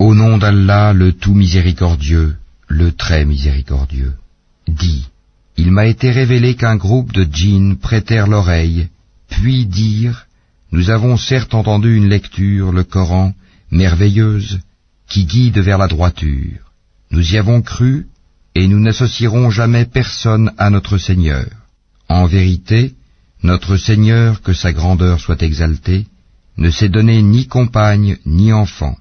Au nom d'Allah, le tout miséricordieux, le très miséricordieux. Dis, il m'a été révélé qu'un groupe de djinns prêtèrent l'oreille, puis dirent, nous avons certes entendu une lecture, le Coran, merveilleuse, qui guide vers la droiture. Nous y avons cru, et nous n'associerons jamais personne à notre Seigneur. En vérité, notre Seigneur, que sa grandeur soit exaltée, ne s'est donné ni compagne ni enfant.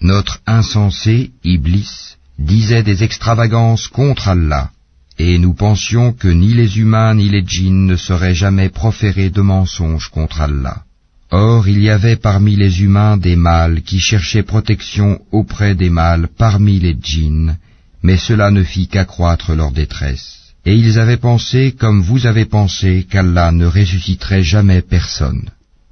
Notre insensé, Iblis, disait des extravagances contre Allah, et nous pensions que ni les humains ni les djinns ne sauraient jamais proférer de mensonges contre Allah. Or, il y avait parmi les humains des mâles qui cherchaient protection auprès des mâles parmi les djinns, mais cela ne fit qu'accroître leur détresse. Et ils avaient pensé, comme vous avez pensé, qu'Allah ne ressusciterait jamais personne.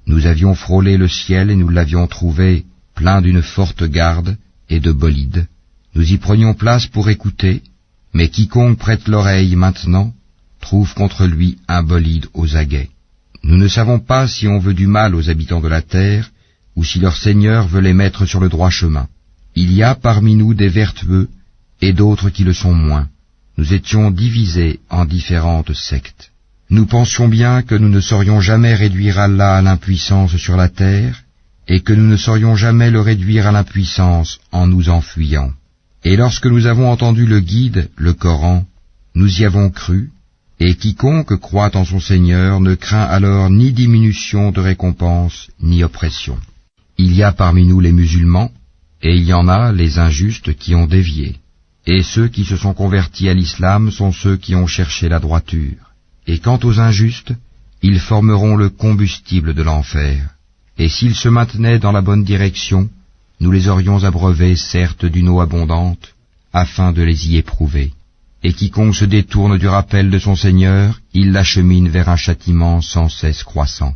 Nous avions frôlé le ciel et nous l'avions trouvé plein d'une forte garde et de bolides. Nous y prenions place pour écouter, mais quiconque prête l'oreille maintenant trouve contre lui un bolide aux aguets. Nous ne savons pas si on veut du mal aux habitants de la terre, ou si leur Seigneur veut les mettre sur le droit chemin. Il y a parmi nous des vertueux, et d'autres qui le sont moins. Nous étions divisés en différentes sectes. Nous pensions bien que nous ne saurions jamais réduire Allah à l'impuissance sur la terre, et que nous ne saurions jamais le réduire à l'impuissance en nous enfuyant. Et lorsque nous avons entendu le guide, le Coran, nous y avons cru, et quiconque croit en son Seigneur ne craint alors ni diminution de récompense, ni oppression. Il y a parmi nous les musulmans, et il y en a les injustes qui ont dévié. Et ceux qui se sont convertis à l'islam sont ceux qui ont cherché la droiture. Et quant aux injustes, ils formeront le combustible de l'enfer. Et s'ils se maintenaient dans la bonne direction, nous les aurions abreuvés certes d'une eau abondante, afin de les y éprouver. Et quiconque se détourne du rappel de son Seigneur, il l'achemine vers un châtiment sans cesse croissant.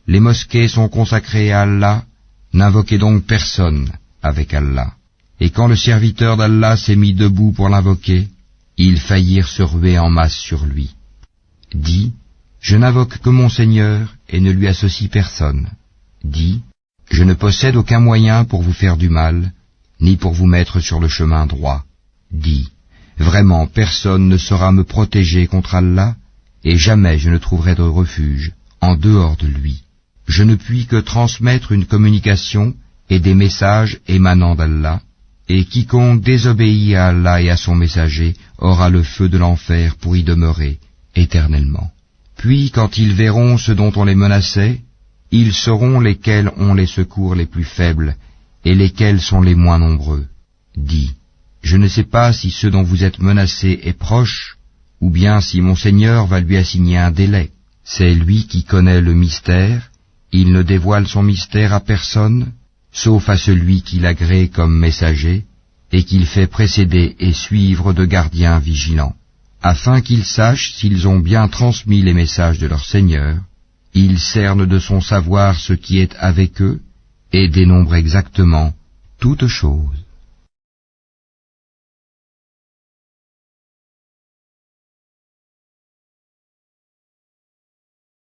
Les mosquées sont consacrées à Allah, n'invoquez donc personne avec Allah. Et quand le serviteur d'Allah s'est mis debout pour l'invoquer, ils faillirent se ruer en masse sur lui. Dis, je n'invoque que mon Seigneur et ne lui associe personne. Dis, je ne possède aucun moyen pour vous faire du mal, ni pour vous mettre sur le chemin droit. Dis, vraiment personne ne saura me protéger contre Allah, et jamais je ne trouverai de refuge en dehors de lui. Je ne puis que transmettre une communication et des messages émanant d'Allah, et quiconque désobéit à Allah et à son messager aura le feu de l'enfer pour y demeurer éternellement. Puis quand ils verront ce dont on les menaçait, ils sauront lesquels ont les secours les plus faibles et lesquels sont les moins nombreux. Dis, je ne sais pas si ce dont vous êtes menacés est proche, ou bien si mon Seigneur va lui assigner un délai. C'est lui qui connaît le mystère, il ne dévoile son mystère à personne, sauf à celui qu'il agrée comme messager, et qu'il fait précéder et suivre de gardiens vigilants, afin qu'ils sachent s'ils ont bien transmis les messages de leur Seigneur. Il cerne de son savoir ce qui est avec eux, et dénombre exactement toutes choses.